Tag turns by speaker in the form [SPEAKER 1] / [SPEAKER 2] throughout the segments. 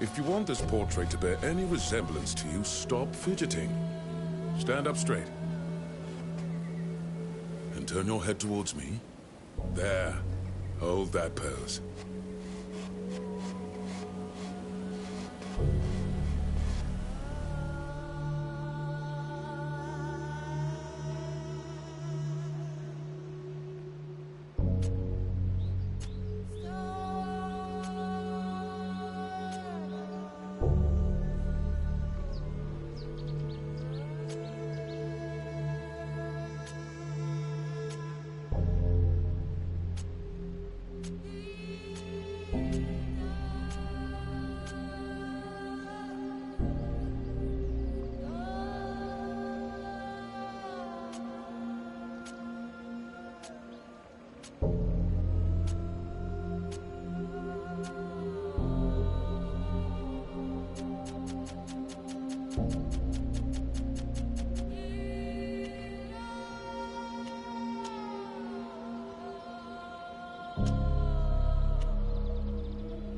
[SPEAKER 1] If you want this portrait to bear any resemblance to you, stop fidgeting. Stand up straight. And turn your head towards me. There. Hold that pose.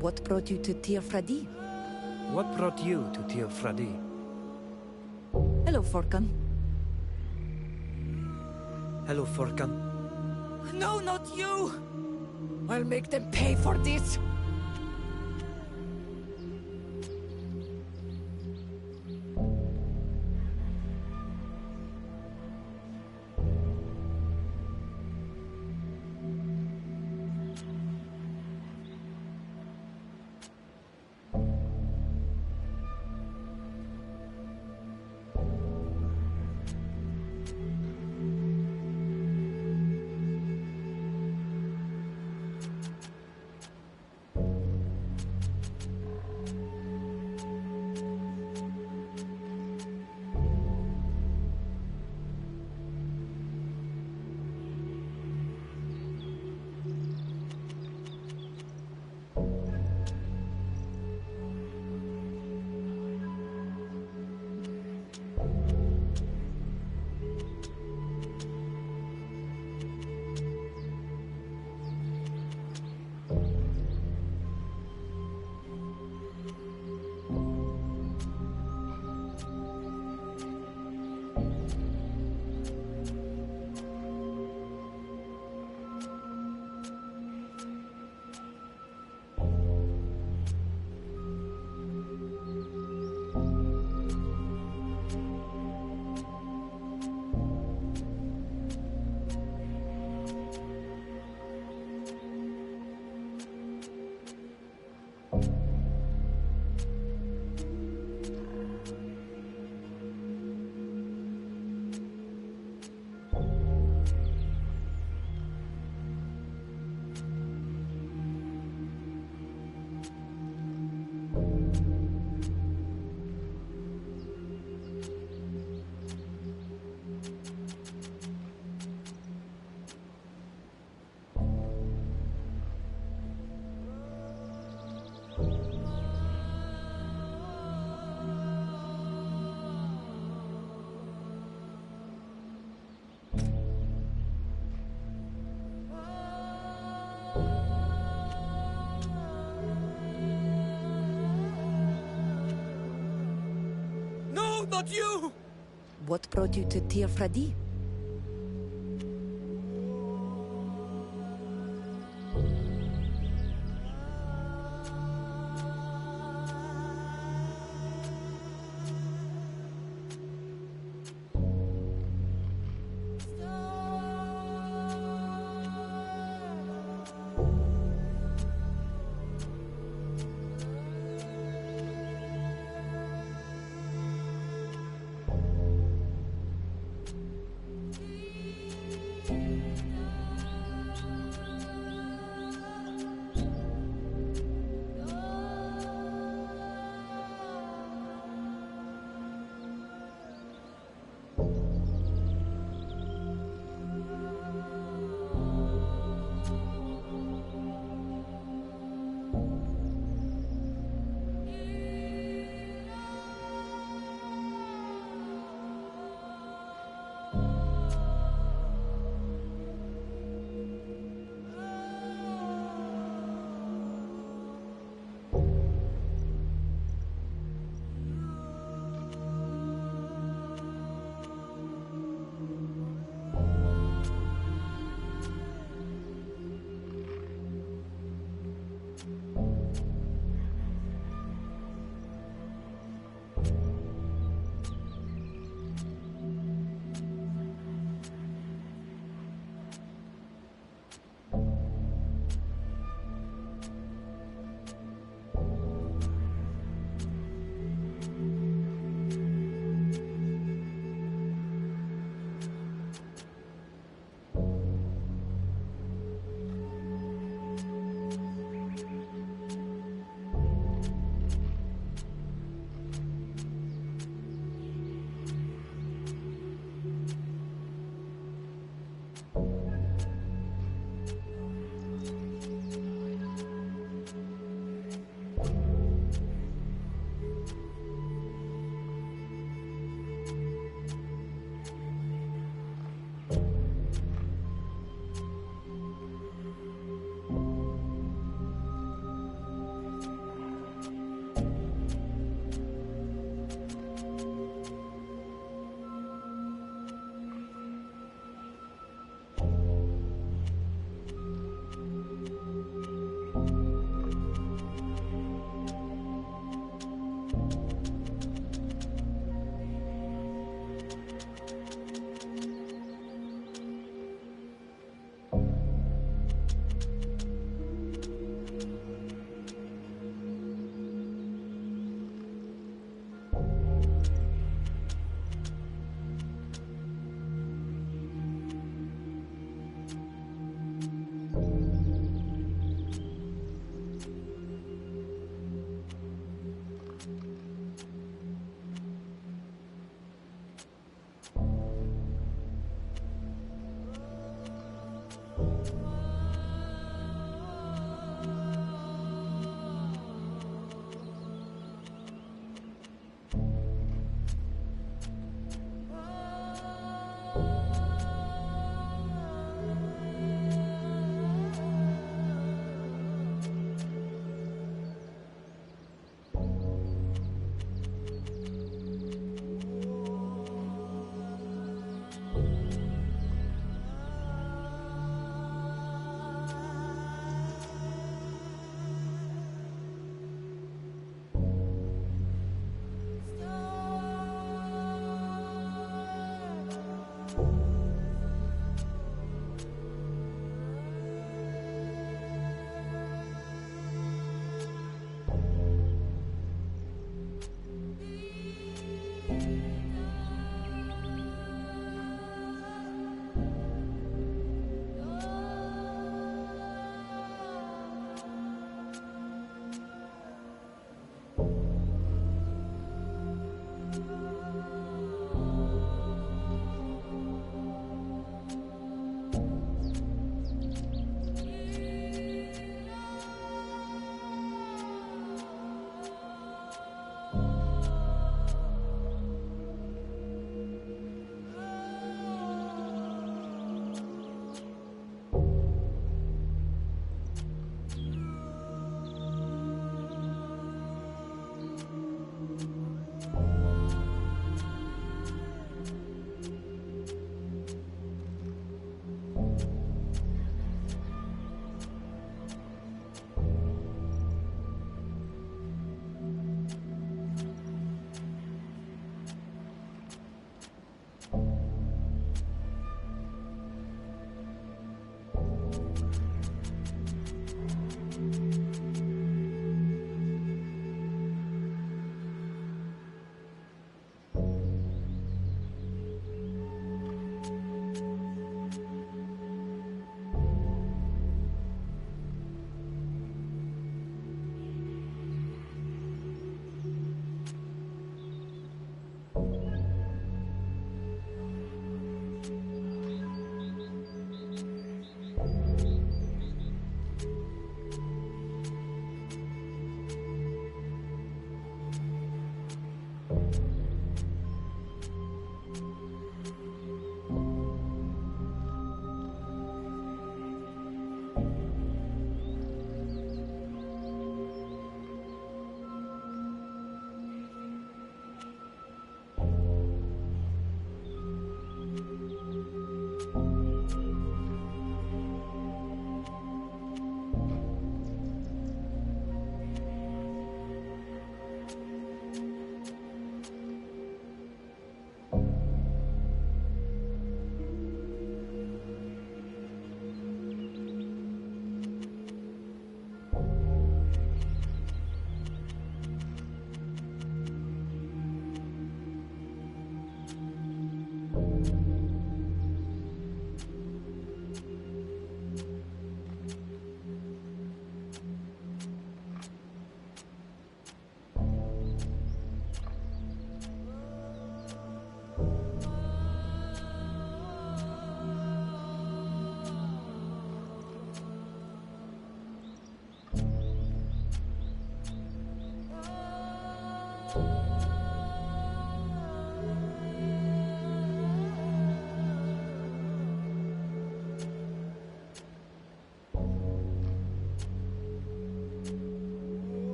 [SPEAKER 2] What brought you to Tir Fradi?
[SPEAKER 3] What brought you to Tir Fradi?
[SPEAKER 2] Hello, Forkan.
[SPEAKER 3] Hello, Forkan.
[SPEAKER 2] No, not you! I'll make them pay for this!
[SPEAKER 4] Not you!
[SPEAKER 2] What brought you to Tir Fradi?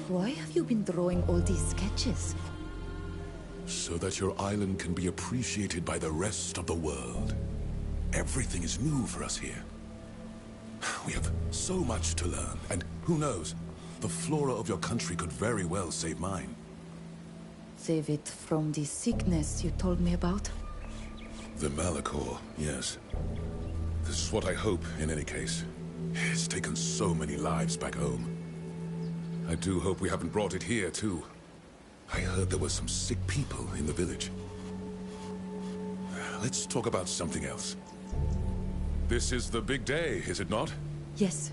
[SPEAKER 2] Why have you been drawing all these sketches?
[SPEAKER 1] So that your island can be appreciated by the rest of the world. Everything is new for us here. We have so much to learn, and who knows, the flora of your country could very well save mine.
[SPEAKER 2] Save it from the sickness you told me about?
[SPEAKER 1] The Malachor, yes. This is what I hope, in any case. It's taken so many lives back home. I do hope we haven't brought it here, too. I heard there were some sick people in the village. Let's talk about something else. This is the big day, is it not?
[SPEAKER 2] Yes.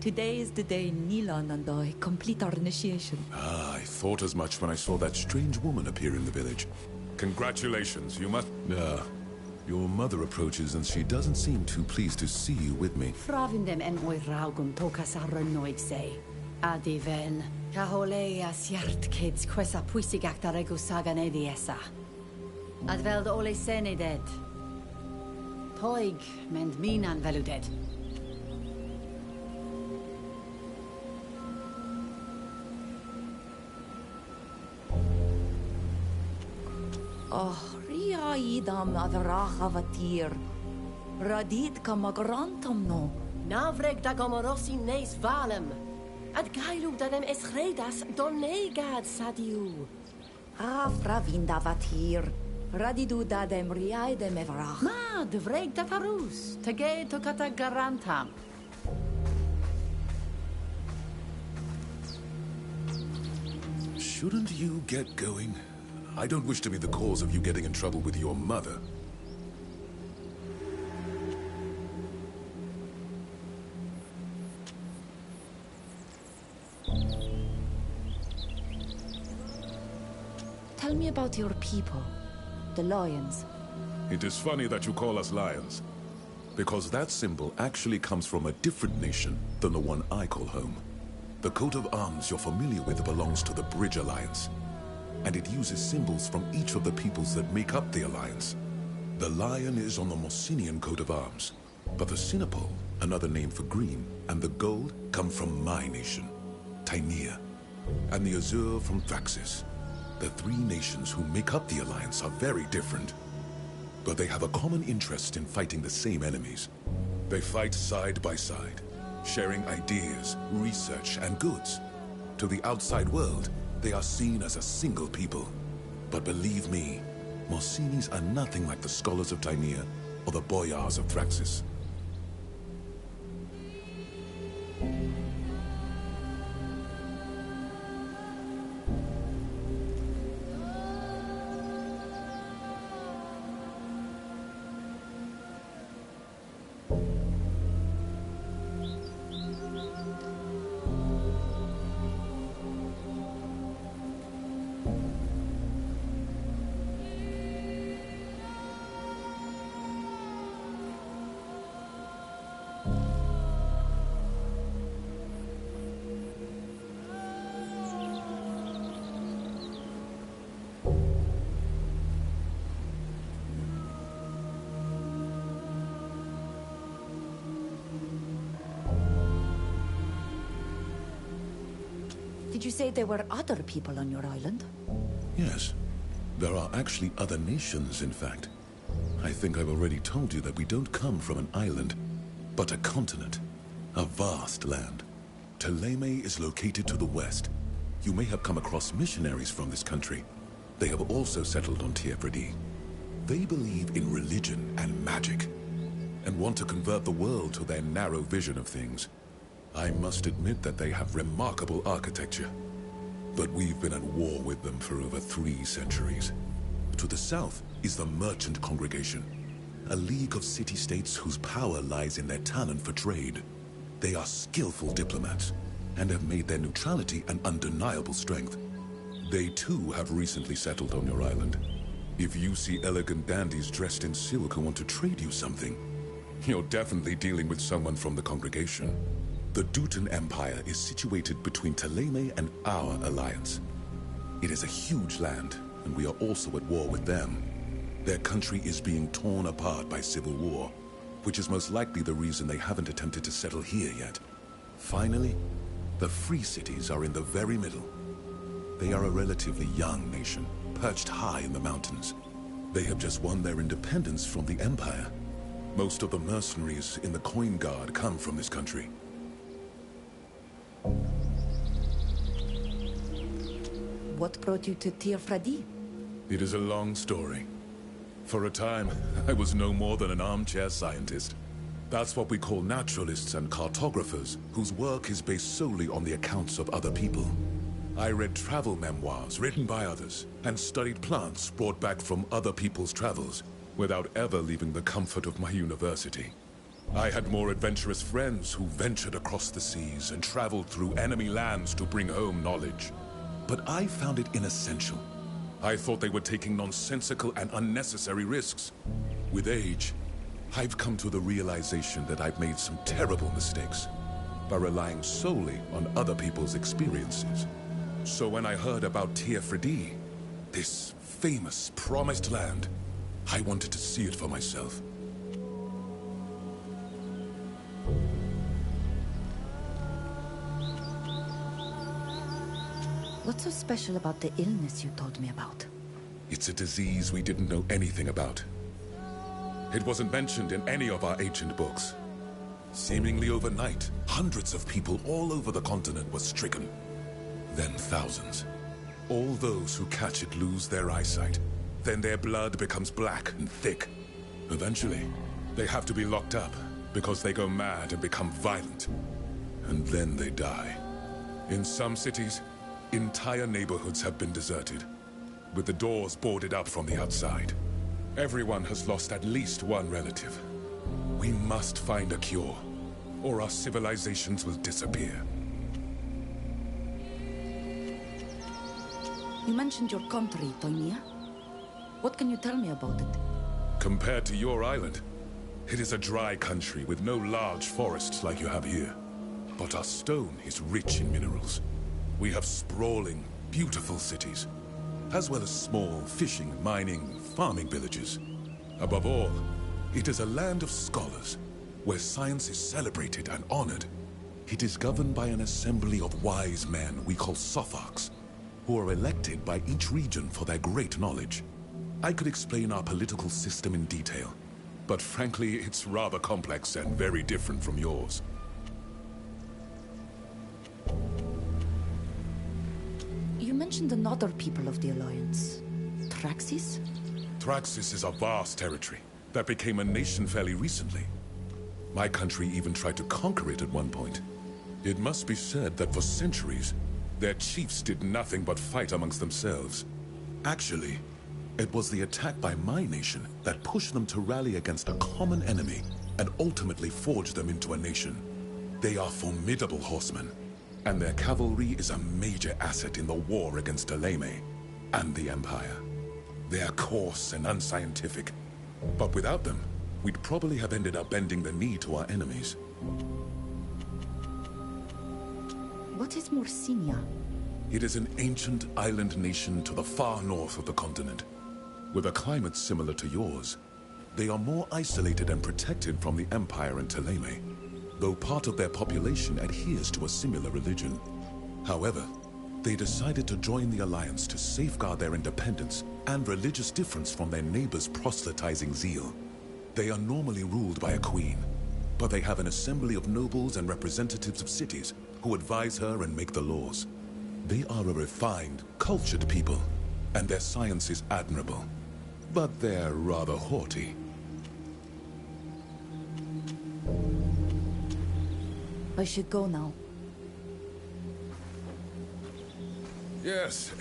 [SPEAKER 2] Today is the day Nilan and I complete our initiation.
[SPEAKER 1] Ah, I thought as much when I saw that strange woman appear in the village. Congratulations, you must... your mother approaches and she doesn't seem too pleased to see you with me.
[SPEAKER 4] Fravindem en oi raugum tokas arrenoig sei. Adiven. Kaholea siart kids quesa puisigacta regu sagan ediesa. Adveld ole sene dead. Toig mend minan veluded.
[SPEAKER 2] Oh, ria idam averacha vatir. Radit kamagrantam no.
[SPEAKER 4] Navreg da gomorosi neis valem. Ad gailu dadem esredas donegad sadiu.
[SPEAKER 2] Fravinda vatir. Radidu dadem riaidem evrach.
[SPEAKER 4] Ma, de vreg dat arus. Tage tokata garantam.
[SPEAKER 1] Shouldn't you get going? I don't wish to be the cause of you getting in trouble with your mother.
[SPEAKER 2] Tell me about your people, the lions.
[SPEAKER 1] It is funny that you call us lions, because that symbol actually comes from a different nation than the one I call home. The coat of arms you're familiar with belongs to the Bridge Alliance, and it uses symbols from each of the peoples that make up the alliance. The lion is on the Mosinian coat of arms, but the Sinopole, another name for green, and the gold come from my nation, Tainea, and the azure from Thraxis. The three nations who make up the alliance are very different, but they have a common interest in fighting the same enemies. They fight side by side, sharing ideas, research, and goods. To the outside world, they are seen as a single people. But believe me, Morsinis are nothing like the scholars of Tainea or the boyars of Thraxis.
[SPEAKER 2] Did you say there were other people on your island?
[SPEAKER 1] Yes. There are actually other nations, in fact. I think I've already told you that we don't come from an island, but a continent. A vast land. Teleme is located to the west. You may have come across missionaries from this country. They have also settled on Tiefredi. They believe in religion and magic, and want to convert the world to their narrow vision of things. I must admit that they have remarkable architecture. But we've been at war with them for over 3 centuries. To the south is the Merchant Congregation, a league of city-states whose power lies in their talent for trade. They are skillful diplomats, and have made their neutrality an undeniable strength. They too have recently settled on your island. If you see elegant dandies dressed in silk who want to trade you something, you're definitely dealing with someone from the congregation. The Dutan Empire is situated between Teleme and our alliance. It is a huge land, and we are also at war with them. Their country is being torn apart by civil war, which is most likely the reason they haven't attempted to settle here yet. Finally, The free cities are in the very middle. They are a relatively young nation, perched high in the mountains. They have just won their independence from the Empire. Most of the mercenaries in the Coin Guard come from this country.
[SPEAKER 5] What brought you to Tir-Fradi?
[SPEAKER 1] It is a long story. For a time, I was no more than an armchair scientist. That's what we call naturalists and cartographers, whose work is based solely on the accounts of other people. I read travel memoirs written by others, and studied plants brought back from other people's travels, without ever leaving the comfort of my university. I had more adventurous friends who ventured across the seas and traveled through enemy lands to bring home knowledge. But I found it inessential. I thought they were taking nonsensical and unnecessary risks. With age, I've come to the realization that I've made some terrible mistakes by relying solely on other people's experiences. So when I heard about Tir-Fradi, this famous, promised land, I wanted to see it for myself.
[SPEAKER 5] What's so special about the illness you told me about?
[SPEAKER 1] It's a disease we didn't know anything about. It wasn't mentioned in any of our ancient books. Seemingly overnight, hundreds of people all over the continent were stricken. Then thousands. All those who catch it lose their eyesight. Then their blood becomes black and thick. Eventually, they have to be locked up because they go mad and become violent. And then they die. In some cities, entire neighborhoods have been deserted, with the doors boarded up from the outside. Everyone has lost at least one relative. We must find a cure, or our civilizations will disappear.
[SPEAKER 5] You mentioned your country, Toinia. What can you tell me about it?
[SPEAKER 1] Compared to your island, it is a dry country with no large forests like you have here. But our stone is rich in minerals. We have sprawling, beautiful cities, as well as small fishing, mining, farming villages. Above all, it is a land of scholars, where science is celebrated and honored. It is governed by an assembly of wise men we call Sotharks, who are elected by each region for their great knowledge. I could explain our political system in detail, but frankly, it's rather complex and very different from yours.
[SPEAKER 5] You mentioned another people of the Alliance. Traxis?
[SPEAKER 1] Thraxis is a vast territory that became a nation fairly recently. My country even tried to conquer it at one point. It must be said that for centuries, their chiefs did nothing but fight amongst themselves. Actually, it was the attack by my nation that pushed them to rally against a common enemy and ultimately forged them into a nation. They are formidable horsemen, and their cavalry is a major asset in the war against Deleme and the Empire. They are coarse and unscientific, but without them, we'd probably have ended up bending the knee to our enemies.
[SPEAKER 5] What is Morsinia?
[SPEAKER 1] It is an ancient island nation to the far north of the continent. With a climate similar to yours, they are more isolated and protected from the Empire and Teleme, though part of their population adheres to a similar religion. However, they decided to join the Alliance to safeguard their independence and religious difference from their neighbors' proselytizing zeal. They are normally ruled by a queen, but they have an assembly of nobles and representatives of cities who advise her and make the laws. They are a refined, cultured people, and their science is admirable. But they're rather haughty.
[SPEAKER 5] I should go now.
[SPEAKER 1] Yes,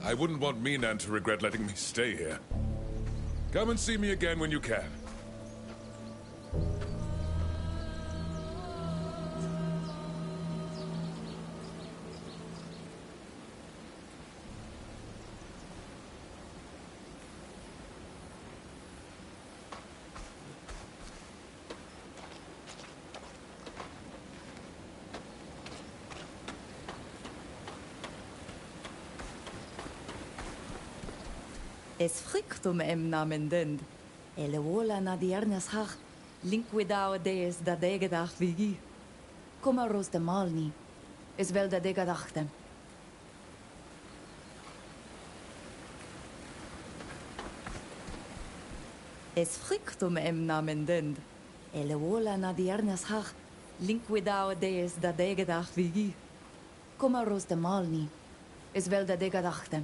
[SPEAKER 1] I wouldn't want Minan to regret letting me stay here. Come and see me again when you can.
[SPEAKER 5] Es frictum namen dend. Ele wola na diernes hach. Linkwidao dees da degedach vigi. Kom aros de malni. is wel de gedachte. Es frikt em namen dend. Ele wola na diernes hach. Linkwidao dees da de gedacht vigi. Kom a roos de malni. Is wel de gedachte.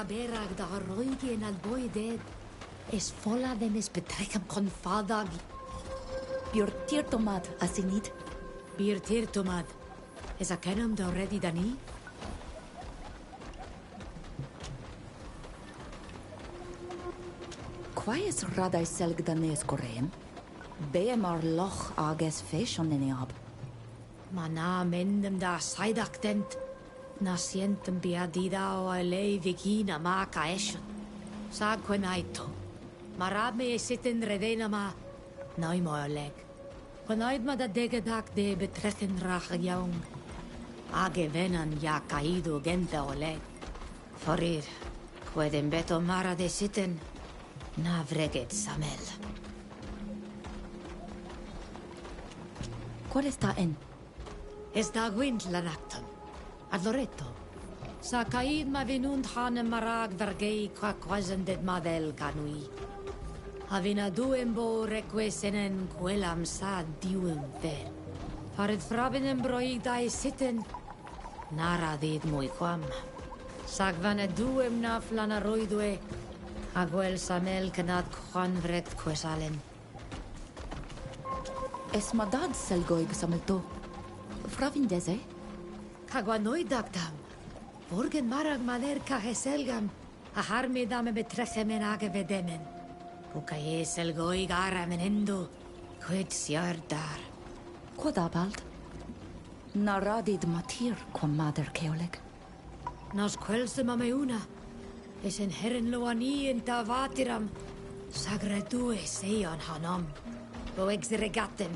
[SPEAKER 6] Berag da roigien al boy dead. Es volla dem es betrekken kon fadag.
[SPEAKER 5] Bier tiertomad, as je niet.
[SPEAKER 6] Bier tirtomad. Is a kenem da ready dani?
[SPEAKER 5] Quai is radai selg danes koreem? Beemar loch ages fashion in ab.
[SPEAKER 6] Mana mendem da saidaktent. Nasientem biadida o alei vigina maka eshen. Sa quenaito. Marab me sitten redena ma. Noi mo oleg. Quenaid ma da degedak de betrekken rach jaung. Age venan ja caído gente oleg. Forir. Quedem beto mara de sitten. Na vreget samel.
[SPEAKER 5] Qual está en?
[SPEAKER 6] Es da gwynt lanacton. Ad Loretto. Sa caid ma vinunt hanem marag vergei qua quasendet madel canui. Havina duem bo requesenen quelam sa diuem ven. Paret frabinem broigdai sitten. Nara did muy quam. Sagvane duem naflana roidue. Aguel samel canad quan vrect quesalen.
[SPEAKER 5] Es madad selgoig samelto. Fravin deze?
[SPEAKER 6] Kagwa noidagdam. Vorgen marag maler kaheselgam. A harme dame betrechemen age vedemen. Ukaye selgoig ara menendo. Quid siardar.
[SPEAKER 5] Quadabald? Naradid matir quam mader keoleg.
[SPEAKER 6] Nos quelsem ameuna. Es en herren loani en tavatiram. Sagredue seion hanam. Bo exregatem.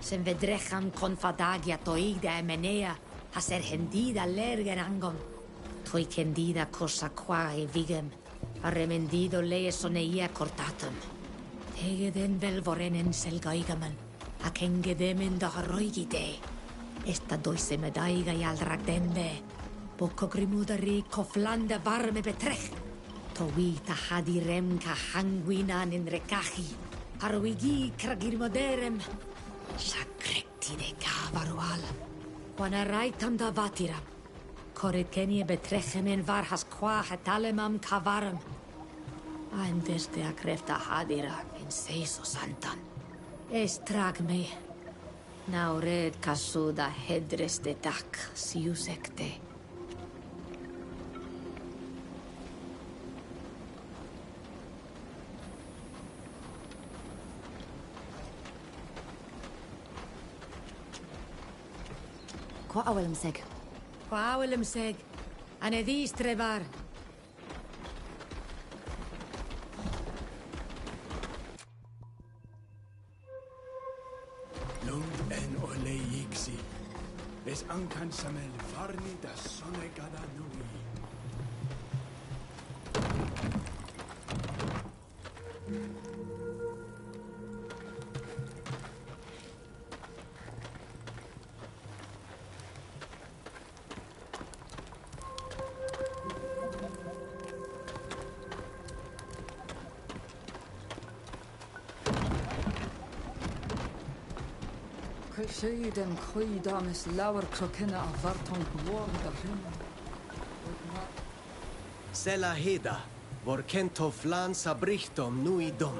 [SPEAKER 6] Sen vedrecham confadagia toigda emenea. Haser hendida lergen angom. Toi kendida cosa qua e vigem. Arremendido lees soneia cortatum. Tegeden velvorenen selgaigaman. A kengedemen da roigide. Esta doise medaiga y al ragdembe. Bocco grimudari coflanda varme betrech. Towita hadirem ka hanguinan in recachi. Arwigi kragirmoderem. Sacrecti de cavarual. Wana raitam da vatiram. Corit kenie betrechemen varhas qua hetalemam cavaram. Ein deste a crefta hadira in seiso santan. Estrag me. Naured casuda hedres de dak siusecte.
[SPEAKER 5] Qua awelem seg.
[SPEAKER 6] Qua awelem seg. Anedis trebar.
[SPEAKER 7] Lund en ole yiksi. Es ankan samel farni da sone gada nui.
[SPEAKER 2] Seiden koi dames lauer krokenne a varton gloor da him.
[SPEAKER 3] Sela Heda.
[SPEAKER 8] Vorkento flan sabrichtom nuidom.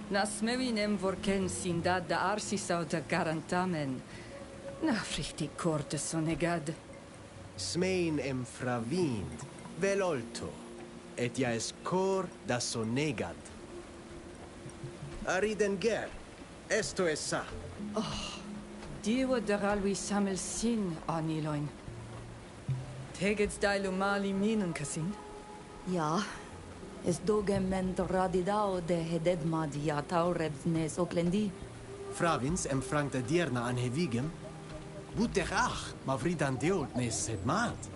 [SPEAKER 2] Nasmevinem vorken sindad da arsisau da garantamen. Na frichti korte sonegad.
[SPEAKER 8] Smein em fravind, velolto, et ja es cor da sonegad. Ariden ger, esto es sa.
[SPEAKER 2] Diwa daralwi samel sin, Aniloin. Tegets dailu mali minen kasin.
[SPEAKER 5] Ja, es dogement radidao de hededmad ja taurebnes oklendi.
[SPEAKER 8] Fravins em frank de dierna an hevigem. Buterach, mavridan deolt nes sedmat.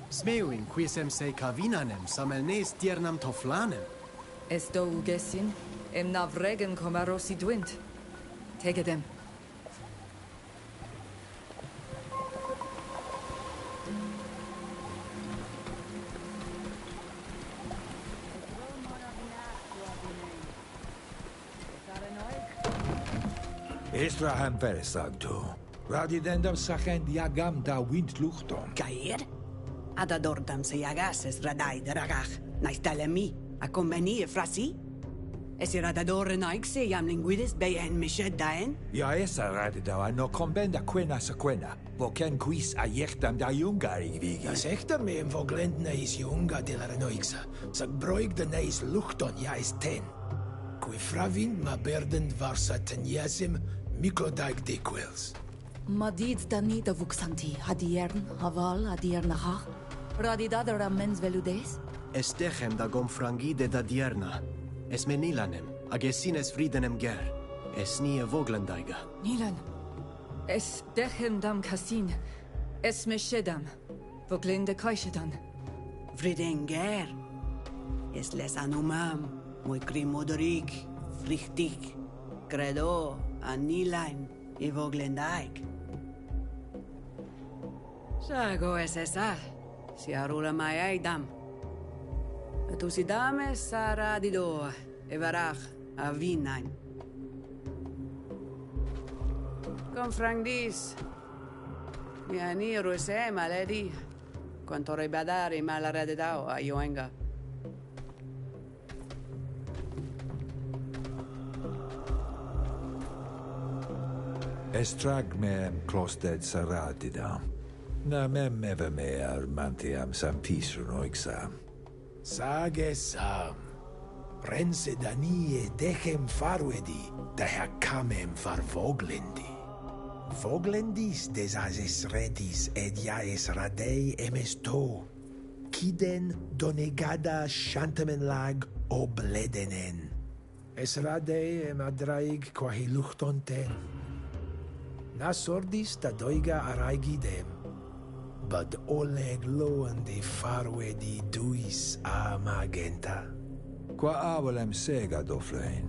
[SPEAKER 8] Smeuin quisem se cavinanem samelnes diernam toflanem.
[SPEAKER 2] Es do ugesin, em navregen comarosi dwint. Tegedem.
[SPEAKER 9] Estrahan veresagto. Radidendam sachen diagam da windluchton.
[SPEAKER 10] Caer? Adadordam se agases radai de ragach. Naistalemi, a convenie frasi? Es radadore naikse jam linguides beien mished daen?
[SPEAKER 9] Ja esa radidau no convenda quena sequena. Voken quis a jechtam da jungarig vigi.
[SPEAKER 7] Das echte me im voglendne is junga de la renoixa. Sag broig de neis luchton ja is ten. Qui fravind ma berdend varsa tenjasim miklodaik dequils.
[SPEAKER 5] Madid danita vuxanti, hadiern, haval, adiernachach. Radidadera mens veludes?
[SPEAKER 8] Estechem da gomfrangide da dierna. Es menilanem, agesines fridenem ger. Es nie voglendaiga.
[SPEAKER 2] Nilan. Es dechem dam kasin. Es meshedam. Voglende kaishedan.
[SPEAKER 10] Vridenger. Es les anumam. Muy crimodorig. Frichtig. Credo. Anilaim. I voglendaik. Sago es esa. Si arula mai aidam. Tu si dame sara di do. Evarach. Avinaim. Con frangdis. Mi aniru se maledi. Quanto rebadari malarededao a Yoenga.
[SPEAKER 9] Estrag mem closted saradida. Na mem eve me armantiam sam tisrun oixam.
[SPEAKER 7] Sage sam. Rense danie dechem faruedi, deha camem far voglendi. Voglendis desases redis ed jaes radei emesto. Kiden donegada shantamen lag obledenen. Es radei emadraig quahi luchton ten. Nas ordis da doiga araigidem. Bad oleg loan de faruedi duis a magenta.
[SPEAKER 9] Qua avolem sega doflein.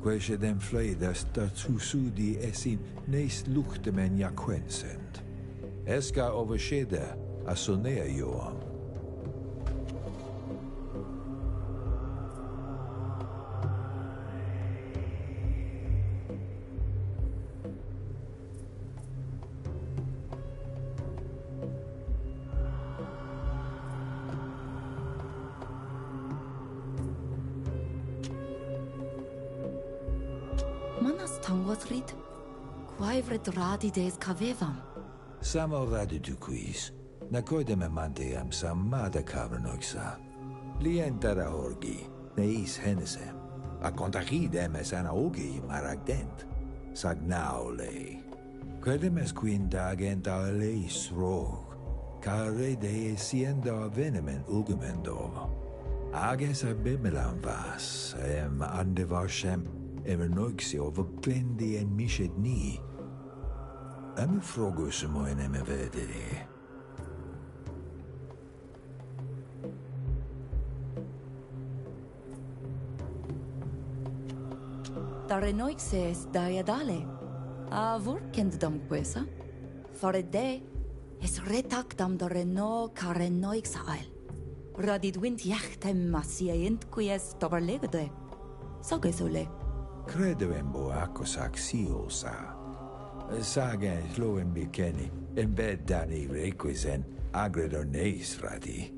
[SPEAKER 9] Quece dem fleidas da susudi esin neis luchtemen jaquensent. Esca overschede a sonea joam.
[SPEAKER 5] Manas tangosrit? Quaivret radides cavevam.
[SPEAKER 9] Samo radidu quis. Na coidem mandeam sam mada cavernoxa. Lientara orgi, neis henesem. A contagidem es ana ogi maragdent. Sagnaule. Quedem es quindagent a leis rog. Care de siendo venemen ulgemendo. Ages a bimelam vas, andevarsem Evernoixio voglendi en mished ni. Frogus moin vedere.
[SPEAKER 5] Darenoixes diadale. A vorkendam quesa. Farede es retactam dareno carenoixail. Radidwint jachtem massiaint quies doverlegde. Sagesole.
[SPEAKER 9] Credem boacos axiosa. Sagen sloem biceni, in bed dani requisen, agred or neis, radi.